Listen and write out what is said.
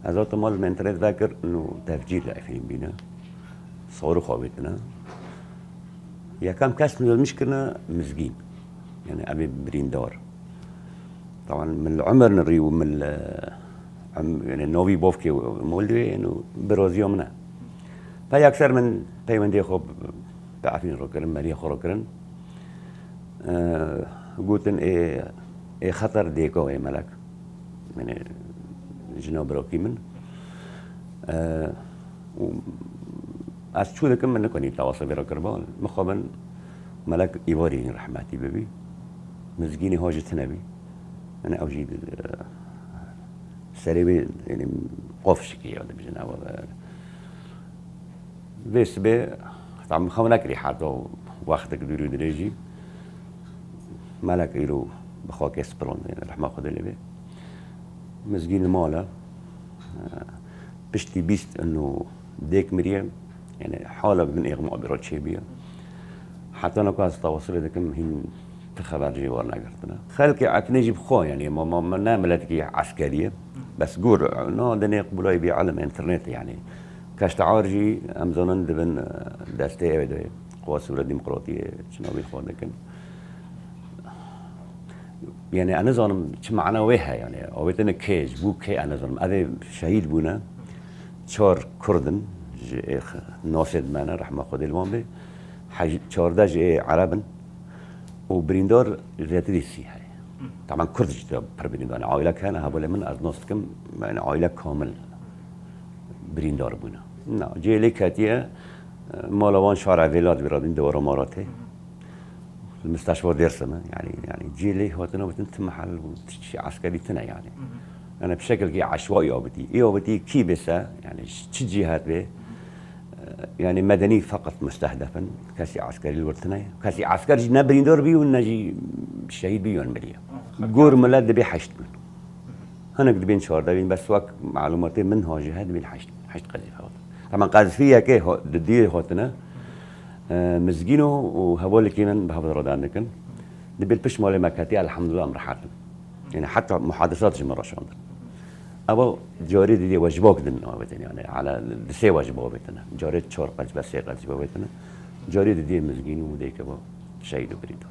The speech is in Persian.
ازات مال من انترنت ذاكر انه تفجير لايفين بينا صاروخ خوابتنا يا كم كاس من المشكلة مزقين يعني ابي بريندار طبعا من العمر نري ومن يعني نوفي بوفكي مولدي انه بروزيو منا فهي اكثر من تايوان دي خوب بعرفين روكرن مالي خوكرن قلت ان ايه خطر ديكو ايه ملك من جنوب روكي من شو ذاك من كوني تواصل بروكربان مخابن ملك ايواري رحمتي ببي مزقيني هوجت نبي انا اوجي سريبي يعني قفش كي هذا بجنا بس به طبعا خونك ريحته وقتك دوري دريجي ملك يرو بخواك اسبرون يعني رح ماخذ اللي به مزقين الماله بشتي بيست انه ديك مريم يعني حاله من اغماء برد شيبيه حتى انا كاس تواصل ذاكم هين تخبر جوارنا قرتنا خلك عكنيجي بخو يعني ما نعملت عسكريه بس قول نو دني قبلاي بعلم انترنت يعني كاش تعارجي امزونن دبن دستي ايدي قوى السورة الديمقراطية شنو بيخون لكن يعني انا ظالم معنا ويها يعني اويتنا كيج بو كي انا ظالم هذا شهيد بونا شار كردن ناصد معنا رح ماخذ المامبي شار داج عربن وبريندار ريتريسي هاي طبعا كردش بربريندار عائلة كان هبول من از نصكم يعني عائلة كامل بريندار بونا نا جيلي كاتيه مالوان شارع فيلاد برادين دور اماراته المستشفى ديرسمه يعني جيلي هو تنوبت محل عسكري تنا يعني انا بشكل عشوائي اوبتي كي بس يعني شي جهات به يعني مدني فقط مستهدفا كاسي عسكري الورتناي كاسي عسكري نبريندور بيو نجي شهيد بيو المليا قور ملاد بي حشت انا قد بين شهر بين بس واك معلوماتي من هو جهاد بين حشت قذيفه طبعا قاذفيه كي ددي هوتنا مزجينو وهبول كيمن بهبل ردانكن نبي البش مال مكاتي الحمد لله امر حاتم يعني حتى محادثات جمرة شاندر ابو جاري دي واجبوك دن يعني على دسي واجبو بيتنا جاري تشور قج بس قج بيتنا جاري دي مزجينو وديك ابو شيء بريدو